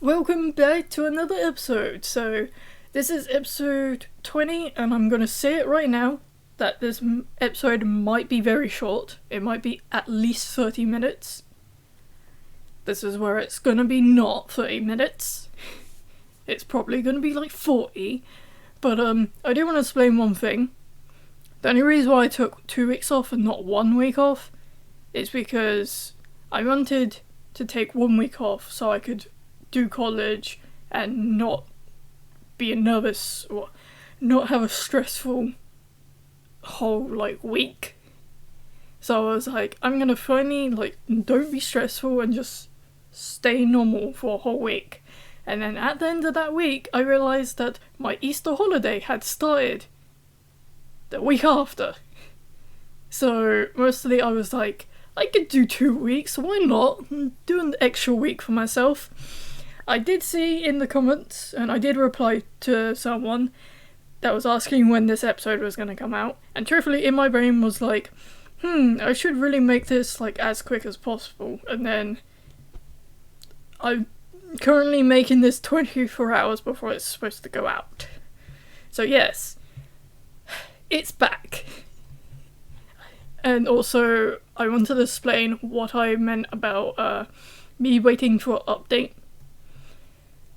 Welcome back to another episode. So, this is episode 20, and I'm gonna say it right now that this episode might be very short. It might be at least 30 minutes. This is where it's gonna be not 30 minutes. It's probably gonna be like 40. But, I do want to explain one thing. The only reason why I took 2 weeks off and not 1 week off is because I wanted to take 1 week off so I could do college and not be nervous or not have a stressful whole week. So I was like, I'm gonna finally don't be stressful and just stay normal for a whole week. And then at the end of that week I realised that my Easter holiday had started the week after. So mostly I was like, I could do 2 weeks, why not? Do an extra week for myself. I did see in the comments, and I did reply to someone that was asking when this episode was going to come out, and truthfully in my brain was like, I should really make this as quick as possible, and then I'm currently making this 24 hours before it's supposed to go out. So yes, it's back. And also, I wanted to explain what I meant about me waiting for an update.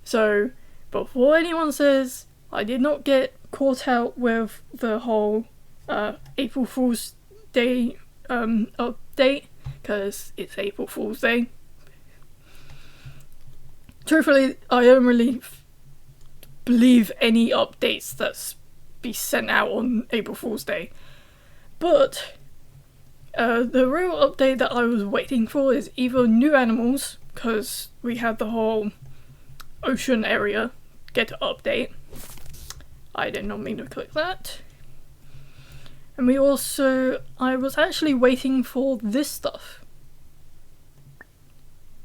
So, before anyone says I did not get caught out with the whole April Fool's Day update, because it's April Fool's Day. Truthfully, I don't really believe any updates that's be sent out on April Fool's Day. But the real update that I was waiting for is either new animals, because we had the whole ocean area get an update. I did not mean to click that. And I was actually waiting for this stuff,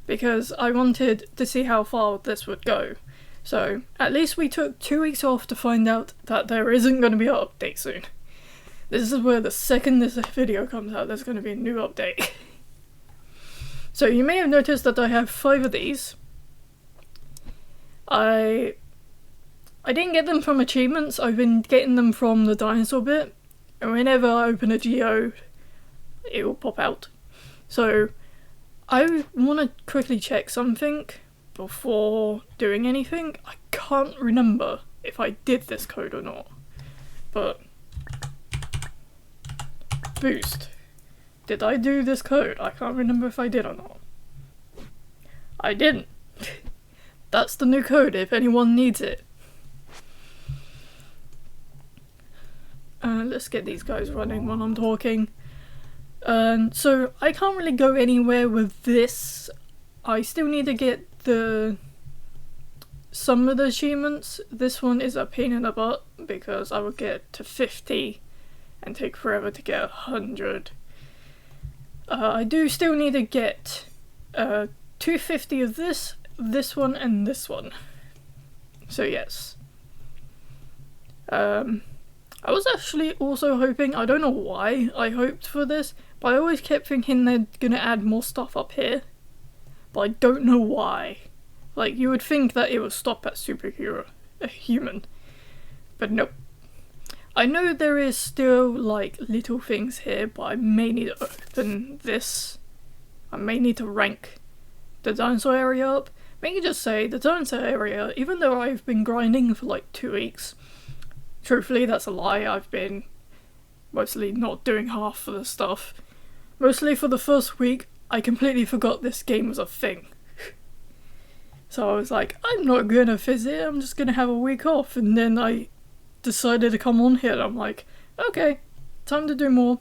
because I wanted to see how far this would go. So at least we took 2 weeks off to find out that there isn't going to be an update soon. This is where the second this video comes out, there's going to be a new update. So you may have noticed that I have 5 of these. I didn't get them from achievements, I've been getting them from the dinosaur bit, and whenever I open a geo, it will pop out. So I want to quickly check something before doing anything. I can't remember if I did this code or not, but boost. Did I do this code? I can't remember if I did or not. I didn't. That's the new code if anyone needs it. Let's get these guys running while I'm talking. So I can't really go anywhere with this. I still need to get some of the achievements. This one is a pain in the butt because I will get to 50 and take forever to get 100. I do still need to get 250 of this one and this one. So yes. I was actually also hoping, I don't know why I hoped for this, but I always kept thinking they're gonna add more stuff up here. But I don't know why. You would think that it would stop at human. But nope. I know there is still little things here, but I may need to open this. I may need to rank the dinosaur area up. May I just say, the dinosaur area, even though I've been grinding for 2 weeks, truthfully that's a lie, I've been mostly not doing half of the stuff. Mostly for the first week, I completely forgot this game was a thing. So I was like, I'm not gonna visit, I'm just gonna have a week off, and then I decided to come on here and I'm like, okay, time to do more.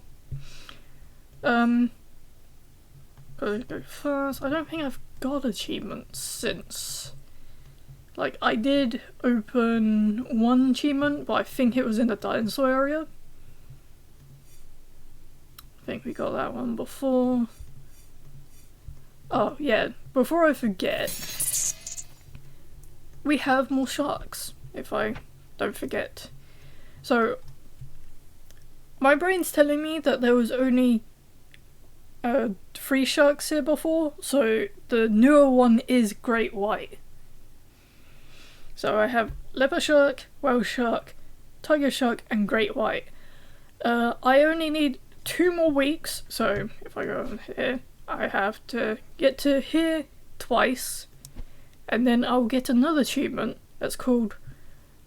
Gotta go first. I don't think I've got achievements since. I did open one achievement, but I think it was in the dinosaur area. I think we got that one before. Oh yeah, before I forget, we have more sharks, if I don't forget. So, my brain's telling me that there was only 3 sharks here before, so the newer one is great white. So I have leopard shark, whale shark, tiger shark, and great white. I only need 2 more weeks, so if I go on here, I have to get to here twice, and then I'll get another achievement that's called,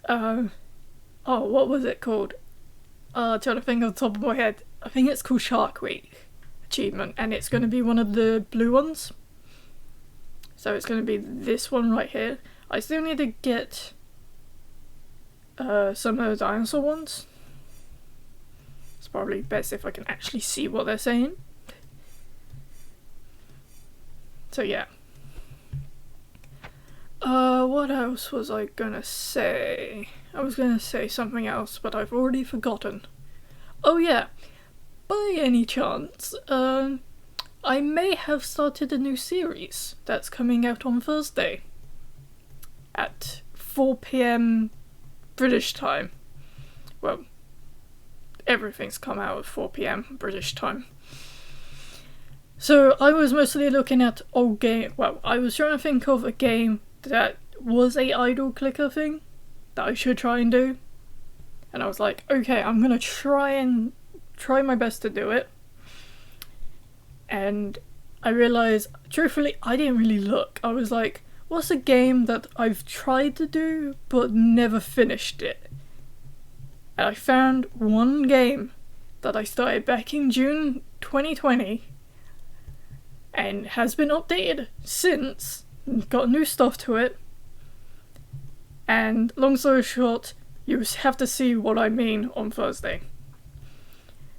what was it called? Trying to think on the top of my head. I think it's called Shark Week achievement, and it's going to be one of the blue ones. So it's going to be this one right here. I still need to get some of the dinosaur ones. It's probably best if I can actually see what they're saying. So yeah. What else was I gonna say? I was gonna say something else, but I've already forgotten. Oh yeah, by any chance, I may have started a new series that's coming out on Thursday at 4 PM British time. Well, everything's come out at 4 PM British time. So I was mostly looking at old game. Well, I was trying to think of a game that was a idle clicker thing that I should try and do. And I was like, okay, I'm gonna try my best to do it. And I realised, truthfully, I didn't really look. I was like, what's a game that I've tried to do but never finished it? And I found one game that I started back in June 2020 and has been updated since, got new stuff to it. And long story short, you have to see what I mean on Thursday.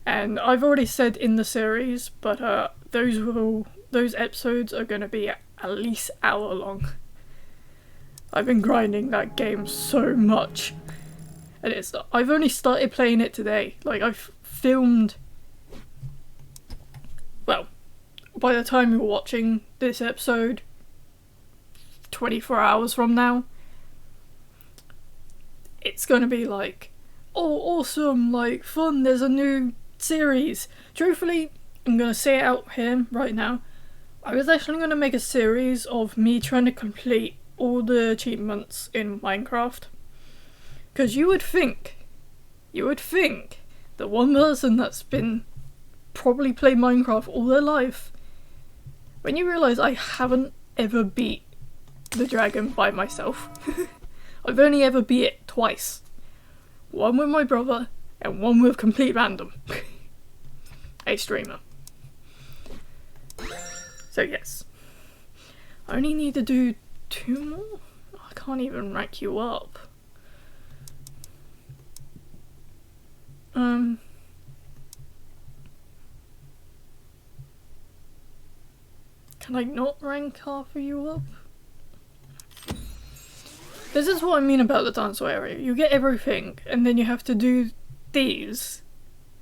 And I've already said in the series, but those episodes are going to be at least hour long. I've been grinding that game so much, and I've only started playing it today. Like, I've filmed, well, by the time you're watching this episode, 24 hours from now, it's gonna be like, oh, awesome, like, fun, there's a new series. Truthfully, I'm gonna say it out here right now, I was actually gonna make a series of me trying to complete all the achievements in Minecraft. Because you would think that one person that's been probably played Minecraft all their life, when you realise I haven't ever beat the dragon by myself. I've only ever beat it twice. One with my brother, and one with complete random. A streamer. So yes. I only need to do 2 more? I can't even rank you up. Can I not rank half of you up? This is what I mean about the dinosaur area. You get everything, and then you have to do these,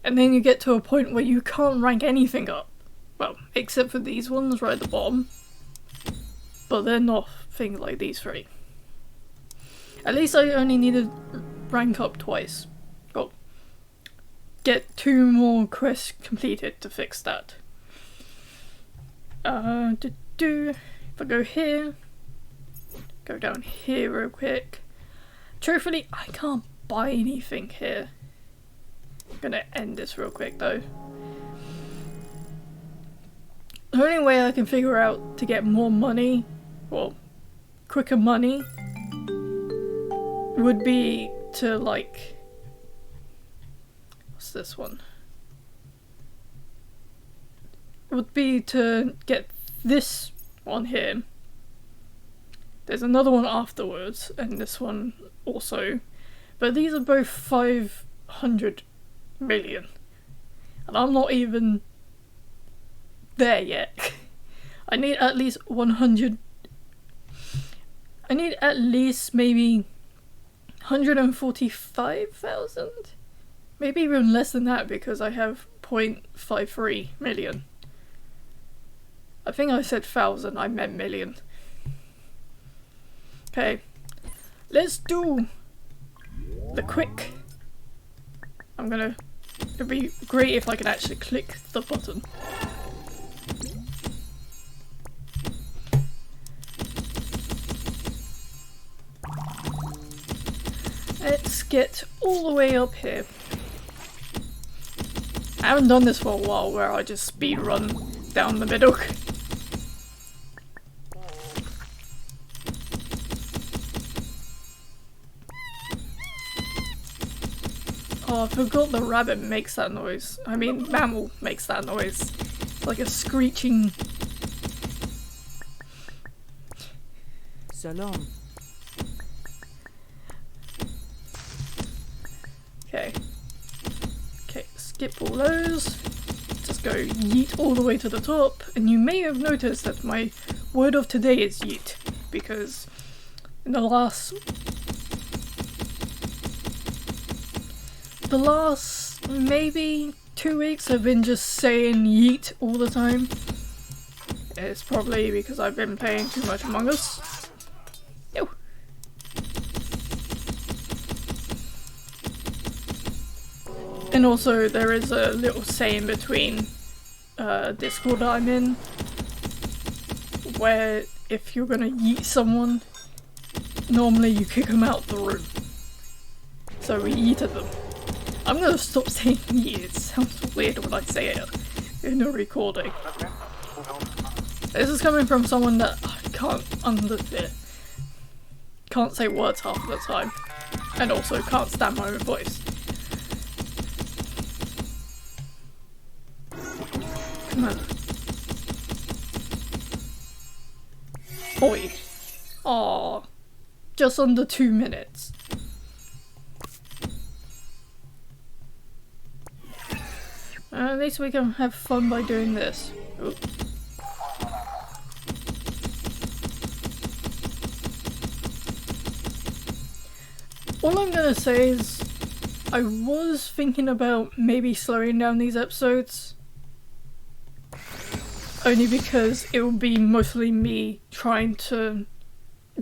and then you get to a point where you can't rank anything up. Well, except for these ones right at the bottom. But they're not things like these 3. At least I only need to rank up twice. Well, get 2 more quests completed to fix that. If I go here, go down here real quick. Truthfully, I can't buy anything here. I'm gonna end this real quick though. The only way I can figure out to get more money, well, quicker money, would be to, like, what's this one? Would be to get this one here. There's another one afterwards, and this one also. But these are both 500 million. And I'm not even there yet. I need at least 100. I need at least maybe 145,000? Maybe even less than that because I have 0.53 million. I think I said thousand, I meant million. Okay, let's do the quick. It'd be great if I could actually click the button. Let's get all the way up here. I haven't done this for a while where I just speed run down the middle. Oh, I forgot the rabbit makes that noise. I mean, mammal makes that noise. It's like a screeching. Salam. Okay. Okay, skip all those. Just go yeet all the way to the top. And you may have noticed that my word of today is yeet. Because in the last maybe 2 weeks I've been just saying yeet all the time. It's probably because I've been playing too much Among Us. Ew. And also there is a little saying between Discord I'm in where if you're gonna yeet someone, normally you kick them out the room. So we yeeted them. I'm gonna stop saying yeet, it sounds weird when I say it in a recording. This is coming from someone that can't say words half the time, and also can't stand my own voice. Come on. Oi. Aww. Just under 2 minutes. At least we can have fun by doing this. Ooh. All I'm gonna say is I was thinking about maybe slowing down these episodes. Only because it will be mostly me trying to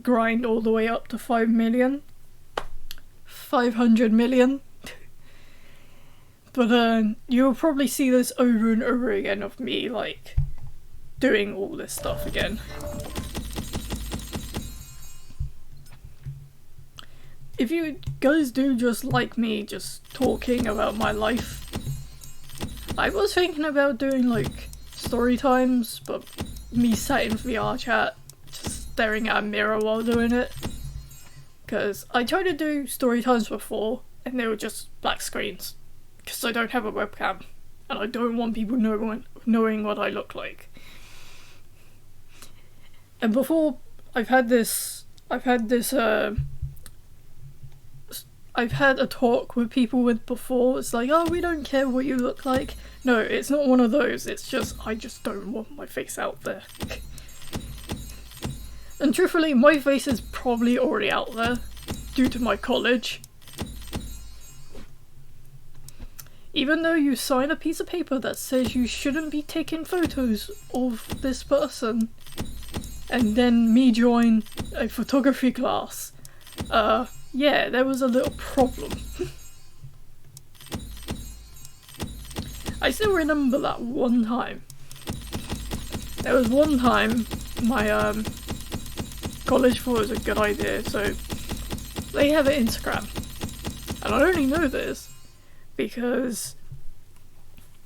grind all the way up to 5 million. 500 million. But you'll probably see this over and over again of me, like, doing all this stuff again. If you guys do just like me just talking about my life, I was thinking about doing, like, story times, but me sat in VR chat, just staring at a mirror while doing it. Because I tried to do story times before, and they were just black screens. Because I don't have a webcam, and I don't want people knowing what I look like. And before, I've had a talk with people with before. It's like, oh, we don't care what you look like. No, it's not one of those. It's just, I just don't want my face out there. And truthfully, my face is probably already out there due to my college. Even though you sign a piece of paper that says you shouldn't be taking photos of this person, and then me join a photography class, yeah, there was a little problem. I still remember that one time. There was one time my college thought it was a good idea, so they have an Instagram. And I only know this because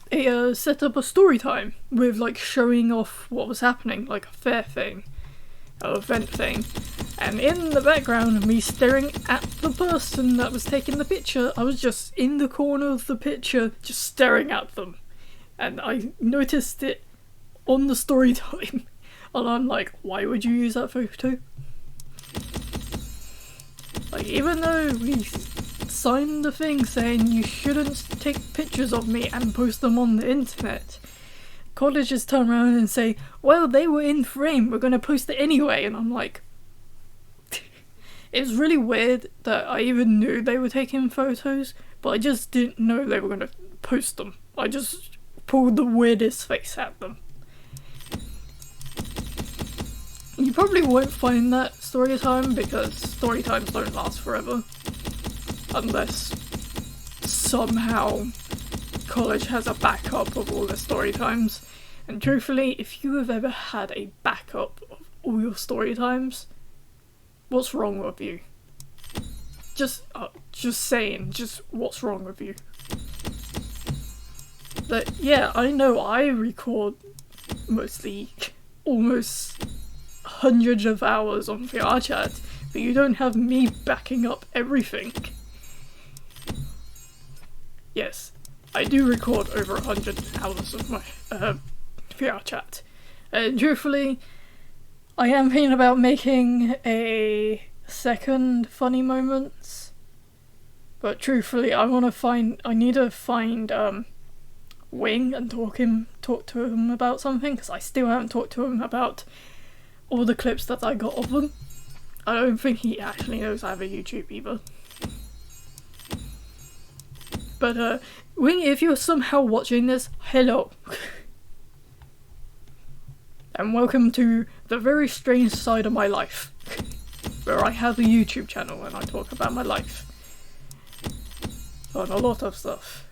they set up a story time with like showing off what was happening, like a fair thing, an event thing. And in the background, me staring at the person that was taking the picture, I was just in the corner of the picture, just staring at them. And I noticed it on the story time. And I'm like, why would you use that photo? Like, even though we signed the thing saying you shouldn't take pictures of me and post them on the internet, colleges turn around and say, well, they were in frame, we're gonna post it anyway. And I'm like, it's really weird that I even knew they were taking photos, but I just didn't know they were gonna post them. I just pulled the weirdest face at them. You probably won't find that story time because story times don't last forever. Unless somehow college has a backup of all the story times. And truthfully, if you have ever had a backup of all your story times, what's wrong with you? Just saying, just what's wrong with you? But yeah, I know I record mostly almost hundreds of hours on VR chat, but you don't have me backing up everything. Yes, I do record over 100 hours of my VR chat, and truthfully, I am thinking about making a second funny moments, but truthfully, I need to find Wing and talk to him about something, because I still haven't talked to him about all the clips that I got of them. I don't think he actually knows I have a YouTube either. But Wing, if you're somehow watching this, hello. And welcome to the very strange side of my life, where I have a YouTube channel and I talk about my life. On a lot of stuff.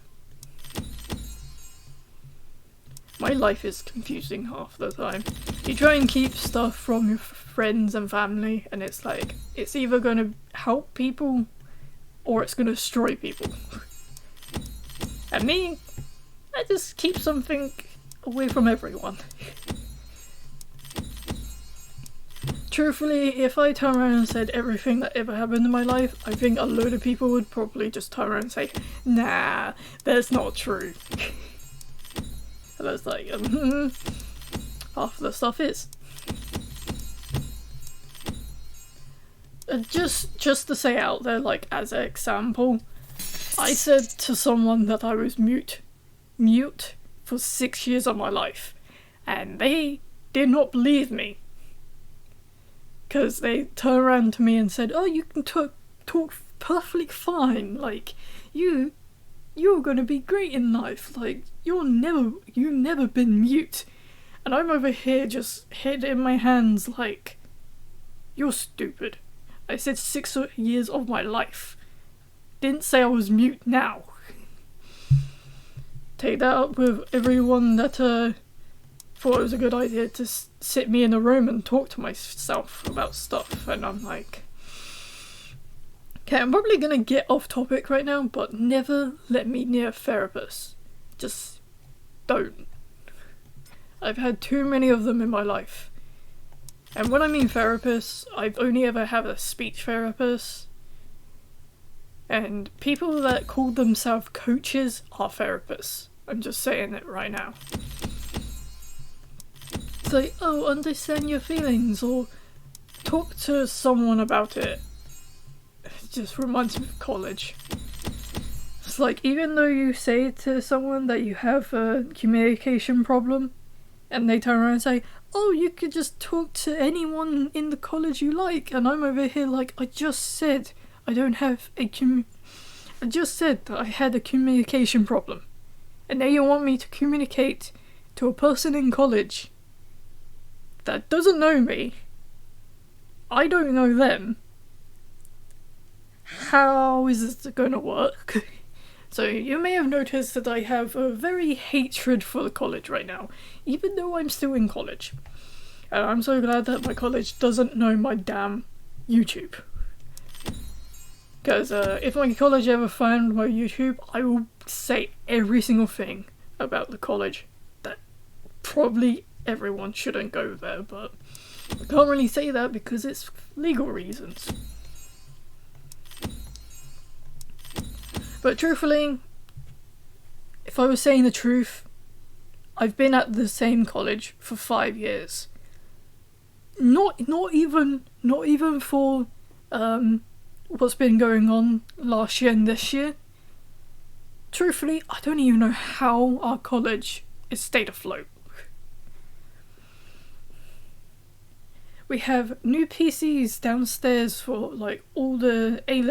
My life is confusing half the time. You try and keep stuff from your friends and family, and it's like, it's either gonna help people, or it's gonna destroy people. And me, I just keep something away from everyone. Truthfully, if I turn around and said everything that ever happened in my life, I think a load of people would probably just turn around and say, nah, that's not true. And I was like, half the stuff is. Just to say out there, like, as an example, I said to someone that I was mute for 6 years of my life, and they did not believe me. Because they turned around to me and said, oh, you can talk perfectly fine, like, you're gonna be great in life, like, you've never been mute. And I'm over here just head in my hands like, you're stupid. I said 6 years of my life. Didn't say I was mute now. Take that up with everyone that thought it was a good idea to sit me in a room and talk to myself about stuff, and I'm like, okay, I'm probably gonna get off topic right now, but never let me near a therapist. Just don't. I've had too many of them in my life. And when I mean therapists, I've only ever had a speech therapist. And people that call themselves coaches are therapists. I'm just saying it right now. It's like, oh, understand your feelings, or talk to someone about it. It just reminds me of college. It's like, even though you say to someone that you have a communication problem, and they turn around and say, oh, you could just talk to anyone in the college you like, and I'm over here like, I just said I don't have a I just said that I had a communication problem, and now you want me to communicate to a person in college that doesn't know me, I don't know them. How is this going to work? So you may have noticed that I have a very hatred for the college right now, even though I'm still in college. And I'm so glad that my college doesn't know my damn YouTube. Because if my college ever found my YouTube, I will say every single thing about the college that probably everyone shouldn't go there, but I can't really say that because it's legal reasons. But truthfully, if I was saying the truth, I've been at the same college for 5 years. Not even for what's been going on last year and this year. Truthfully, I don't even know how our college is stayed afloat. We have new PCs downstairs for like all the A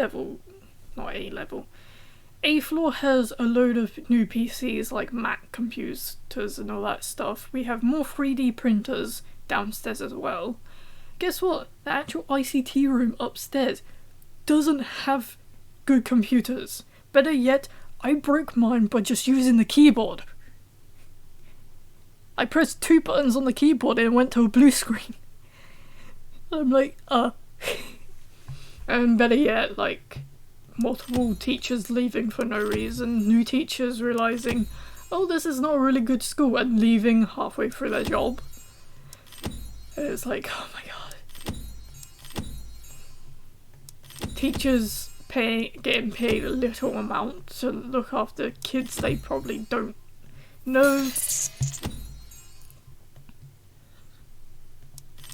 floor has a load of new PCs like Mac computers and all that stuff. We have more 3D printers downstairs as well. Guess what? The actual ICT room upstairs doesn't have good computers. Better yet, I broke mine by just using the keyboard. I pressed 2 buttons on the keyboard and it went to a blue screen. I'm like, And better yet, like, multiple teachers leaving for no reason, new teachers realising, oh, this is not a really good school, and leaving halfway through their job. And it's like, oh my god. Teachers getting paid a little amount to look after kids they probably don't know.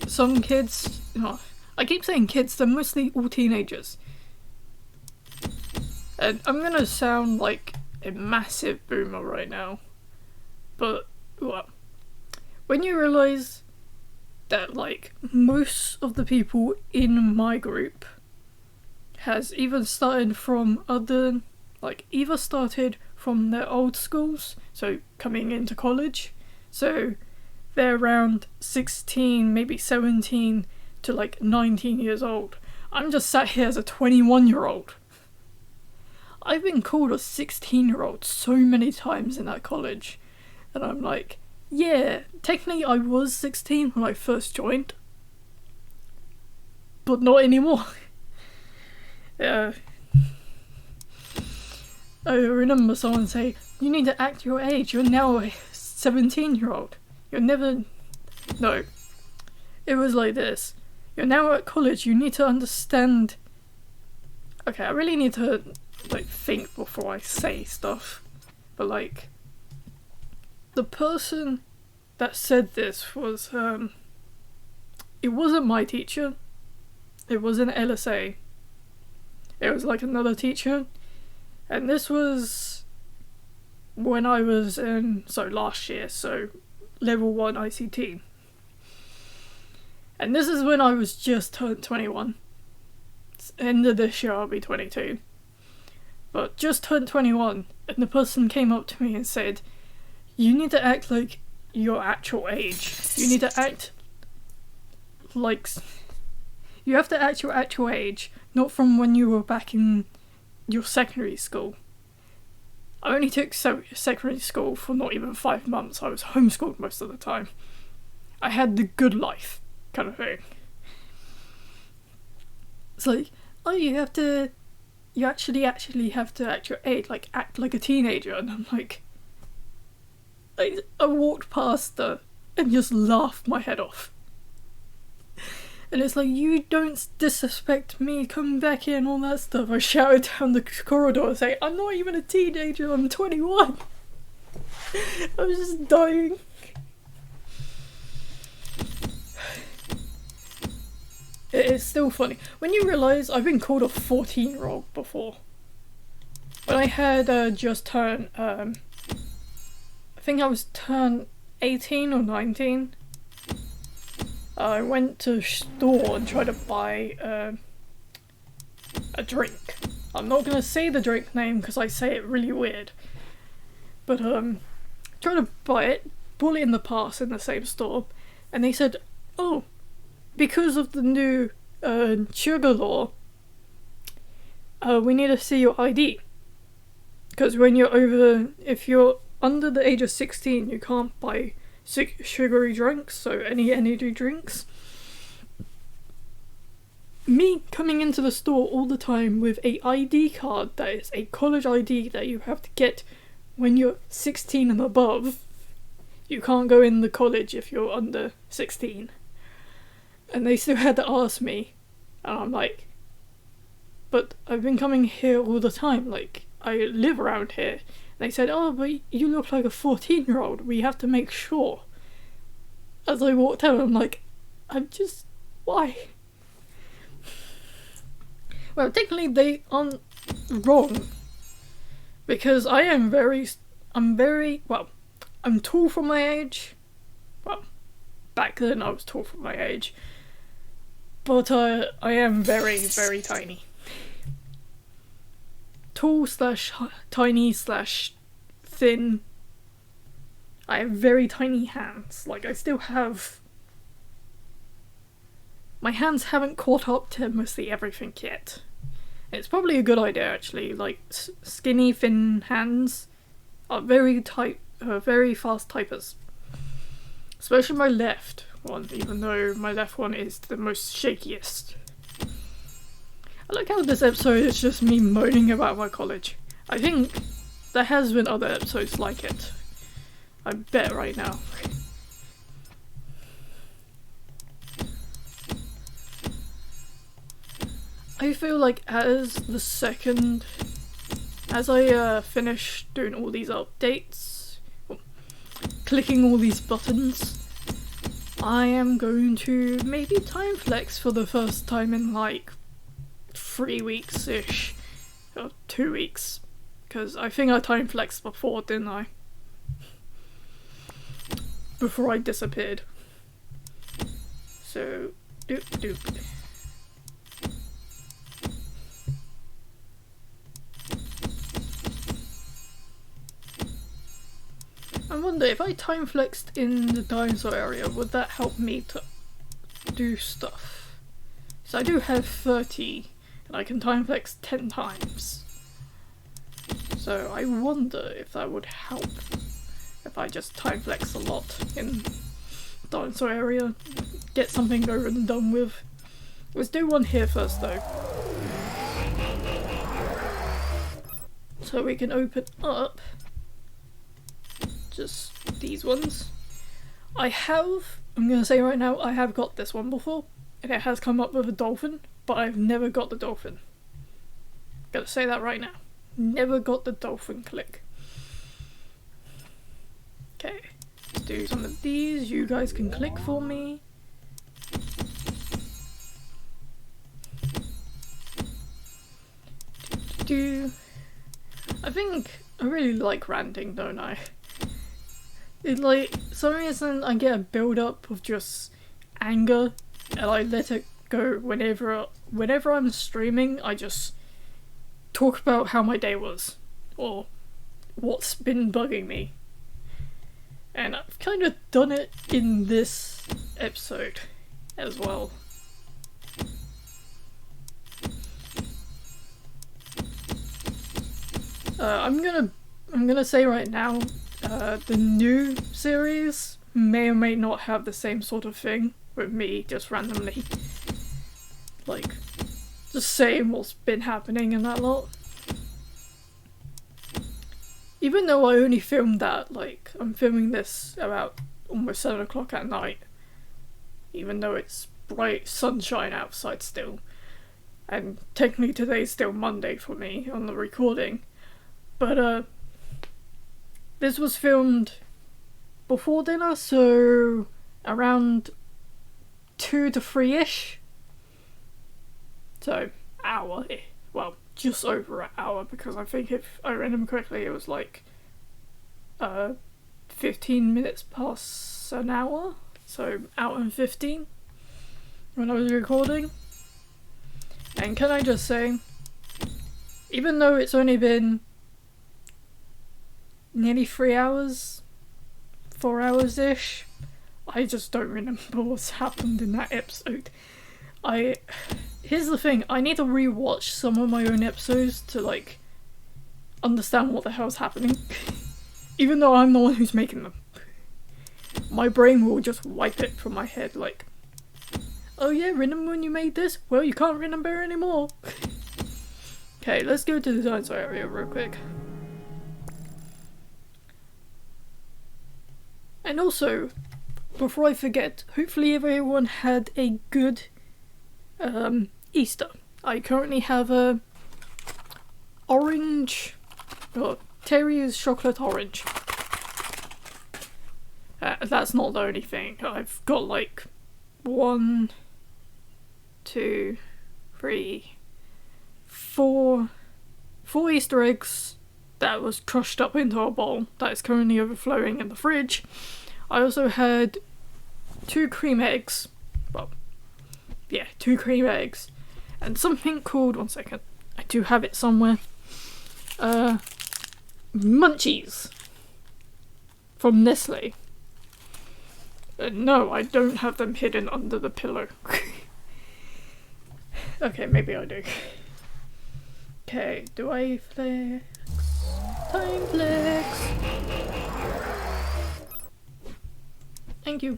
Some kids, I keep saying kids, they're mostly all teenagers. And I'm gonna sound like a massive boomer right now, but well, when you realise that like most of the people in my group has either started from their old schools, so coming into college, so they're around 16, maybe 17 to like 19 years old. I'm just sat here as a 21-year-old. I've been called a 16-year-old so many times in that college, and I'm like, yeah, technically I was 16 when I first joined, but not anymore. I remember someone say, you need to act your age, you're now a 17-year-old. You're never... No. It was like this. You're now at college, you need to understand... Okay, I really need to like think before I say stuff. But like... The person that said this was... It wasn't my teacher. It was an LSA. It was like another teacher. And this was... when I was in... So last year, so... Level 1 ICT. And this is when I was just turned 21. End of this year I'll be 22. But just turned 21, and the person came up to me and said, you need to act like your actual age. You need to act like... You have to act your actual age, not from when you were back in your secondary school. I only took secondary school for not even 5 months. I was homeschooled most of the time. I had the good life, kind of thing. It's like, oh, you actually have to act your age, like act like a teenager. And I'm like, I walked past her and just laughed my head off. And it's like, you don't disrespect me, come back here and all that stuff. I shouted down the corridor and say, I'm not even a teenager, I'm 21. I was just dying. It's still funny. When you realise I've been called a 14-year-old before. When I had just turned, I think I was turned 18 or 19. I went to a store and tried to buy a drink. I'm not going to say the drink name because I say it really weird. But tried to buy it, bought it in the past in the same store, and they said, oh, because of the new sugar law, we need to see your ID. Because when if you're under the age of 16, you can't buy sugary drinks, so any energy drinks. Me coming into the store all the time with a ID card that is a college ID that you have to get when you're 16 and above. You can't go in the college if you're under 16. And they still had to ask me, and I'm like, but I've been coming here all the time, like, I live around here. They said, oh, but you look like a 14-year-old, we have to make sure. As I walked out, I'm like, why? Well, technically they aren't wrong, because I'm tall for my age. Well, back then I was tall for my age, but I am very, very tiny. Tall / tiny / thin. I have very tiny hands. Like, I still have... My hands haven't caught up to mostly everything yet. It's probably a good idea, actually. Like, skinny, thin hands are very fast typers. Especially my left one, even though my left one is the most shakiest. like how this episode is just me moaning about my college. I think there has been other episodes like it. I bet right now. I feel like as I finish doing all these updates, clicking all these buttons, I am going to maybe time flex for the first time in like 3 weeks-ish, or 2 weeks, because I think I time flexed before, didn't I? Before I disappeared. So, doop. I wonder if I time flexed in the dinosaur area, would that help me to do stuff? So I do have 30, and I can time flex 10 times. So I wonder if that would help if I just time flex a lot in the dinosaur area, get something over and done with. Let's do one here first though. So we can open up just these ones. I'm gonna say right now, I have got this one before, and it has come up with a dolphin, but I've never got the dolphin. Gotta say that right now. Never got the dolphin click. Okay, let's do some of these. You guys can click for me. I think I really like ranting, don't I? It's like, some reason I get a build up of just anger and I let it go whenever I'm streaming. I just talk about how my day was or what's been bugging me. And I've kind of done it in this episode as well. I'm gonna say right now, the new series may or may not have the same sort of thing with me just randomly, like, just saying what's been happening and that lot. Even though I only filmed that, like, I'm filming this about almost 7 o'clock at night, even though it's bright sunshine outside still, and technically today's still Monday for me on the recording, but this was filmed before dinner, so around 2 to 3-ish. So, hour. Well, just over an hour, because I think if I remember correctly, it was like 15 minutes past an hour. So, hour and 15 when I was recording. And can I just say, even though it's only been nearly 3 hours, 4 hours-ish, I just don't remember what's happened in that episode. Here's the thing, I need to rewatch some of my own episodes to, like, understand what the hell's happening. Even though I'm the one who's making them. My brain will just wipe it from my head, like, oh yeah, remember when you made this? Well, you can't remember anymore. Okay, let's go to the dinosaur area real quick. And also, before I forget, hopefully everyone had a good Easter. I currently have a orange, Terry's chocolate orange. That's not the only thing. I've got like 1, 2, 3, 4 Easter eggs that was crushed up into a bowl that is currently overflowing in the fridge. I also had 2 cream eggs. Well, yeah, 2 cream eggs. And something called, one second, I do have it somewhere. Munchies. From Nestle. No, I don't have them hidden under the pillow. Okay, maybe I do. Okay, do I flex? Time flex! Thank you.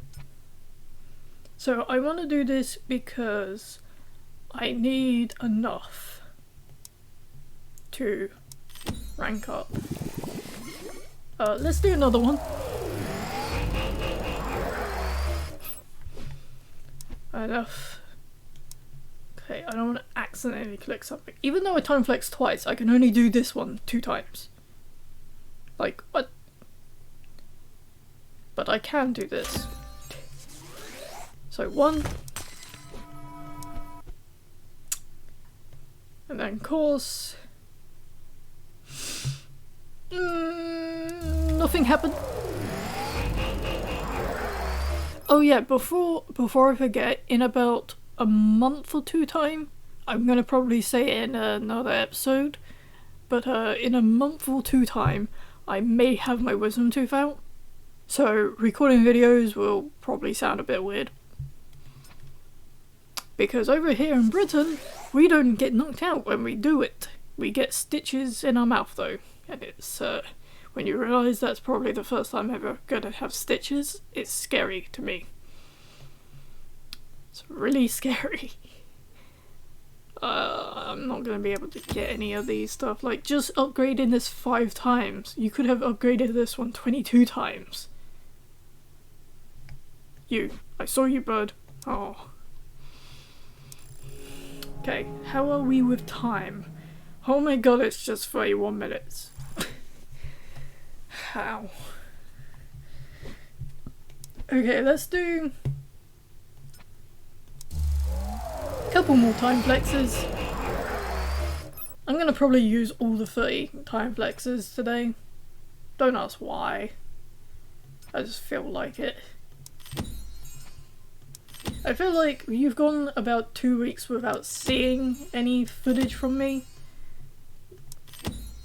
So I want to do this because I need enough to rank up. Let's do another one. Enough. Okay, I don't want to accidentally click something. Even though I time flex twice, I can only do this one 2 times. Like, what? But I can do this. So 1. And then course. Nothing happened. Oh yeah, before I forget, in about a month or 2 time, I'm gonna probably say it in another episode, but in a month or 2 time, I may have my wisdom tooth out. So recording videos will probably sound a bit weird. Because over here in Britain, we don't get knocked out when we do it. We get stitches in our mouth though, and it's when you realise that's probably the first time ever gonna have stitches, it's scary to me. It's really scary. I'm not gonna be able to get any of these stuff. Like, just upgrading this 5 times. You could have upgraded this one 22 times. I saw you, bud. Oh. Okay, how are we with time? Oh my god, it's just 31 minutes. How? Okay, let's do a couple more time flexes. I'm gonna probably use all the 30 time flexes today. Don't ask why. I just feel like it. I feel like you've gone about 2 weeks without seeing any footage from me.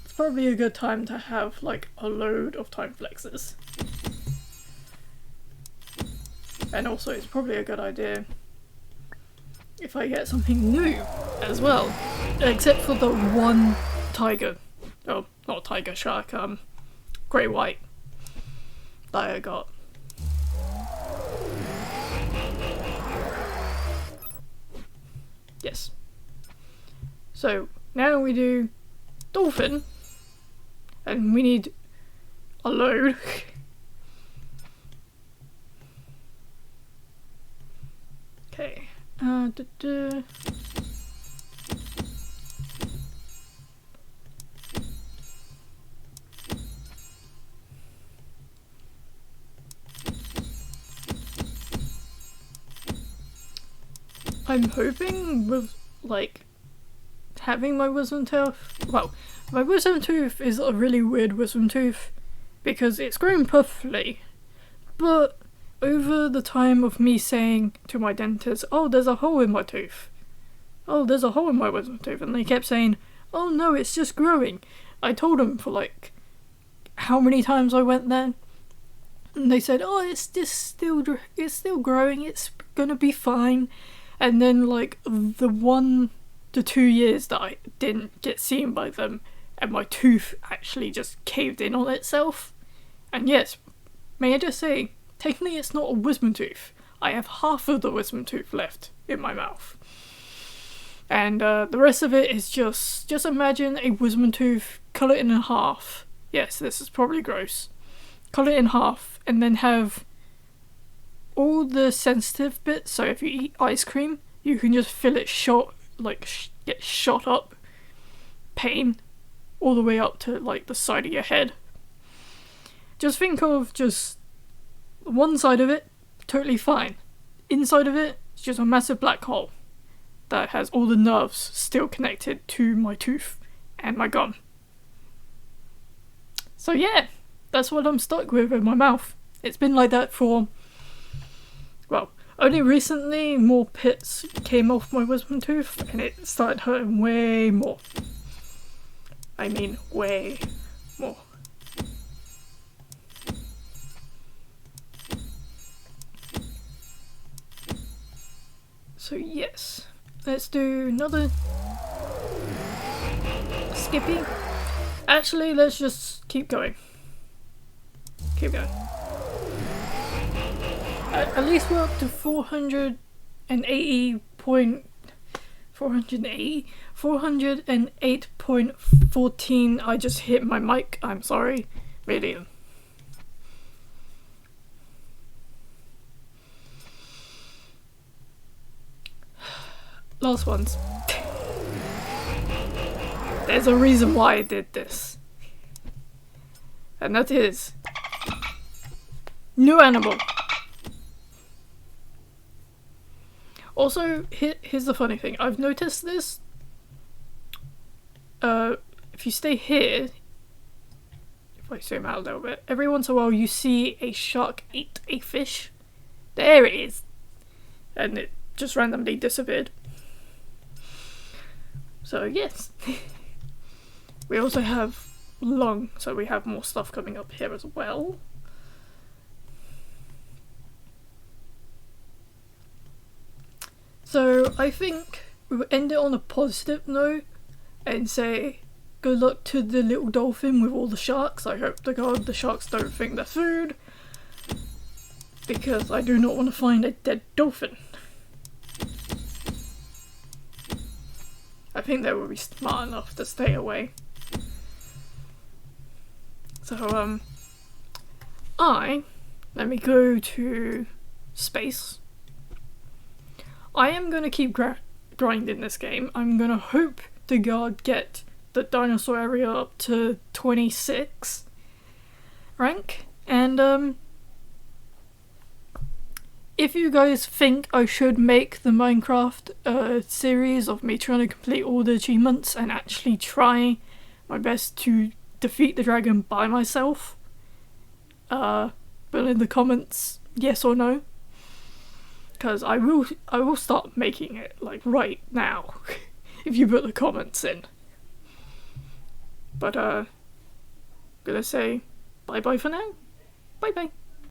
It's probably a good time to have like a load of time flexes. And also it's probably a good idea if I get something new as well. Except for the one tiger. Oh, not tiger, shark, grey white that I got. Yes. So now we do dolphin, and we need a load. Okay. I'm hoping with, like, having my wisdom tooth, well, my wisdom tooth is a really weird wisdom tooth because it's grown perfectly, but over the time of me saying to my dentist, oh, there's a hole in my tooth, oh, there's a hole in my wisdom tooth, and they kept saying, oh no, it's just growing. I told them for like how many times I went there, and they said, oh, it's still growing, it's gonna be fine. And then like the 1 to 2 years that I didn't get seen by them, and my tooth actually just caved in on itself. And yes, may I just say, technically it's not a wisdom tooth. I have half of the wisdom tooth left in my mouth. And the rest of it is just imagine a wisdom tooth, cut it in half. Yes, this is probably gross. Cut it in half and then have all the sensitive bits, so if you eat ice cream, you can just feel it shot, like get shot up, pain, all the way up to like the side of your head. Just think of just one side of it, totally fine. Inside of it, it's just a massive black hole that has all the nerves still connected to my tooth and my gum. So yeah, that's what I'm stuck with in my mouth. It's been like that for, well, only recently more pits came off my wisdom tooth and it started hurting way more. I mean, way more. So yes, let's do another skippy. Actually, let's just keep going. Keep going. At least we're up to 480 point 408, 408.14. I just hit my mic, I'm sorry. Million. Last ones. There's a reason why I did this. And that is new animal. Also, here's the funny thing. I've noticed this. If you stay here, if I zoom out a little bit, every once in a while you see a shark eat a fish. There it is. And it just randomly disappeared. So yes. We also have lung, so we have more stuff coming up here as well. So I think we will end it on a positive note and say good luck to the little dolphin with all the sharks. I hope to God the sharks don't think they're food, because I do not want to find a dead dolphin. I think they will be smart enough to stay away. So let me go to space. I am gonna keep grinding this game. I'm gonna hope to God get the dinosaur area up to 26 rank, and if you guys think I should make the Minecraft series of me trying to complete all the achievements and actually try my best to defeat the dragon by myself, put in the comments yes or no, because I will start making it like right now if you put the comments in. But gonna say bye bye for now. Bye bye.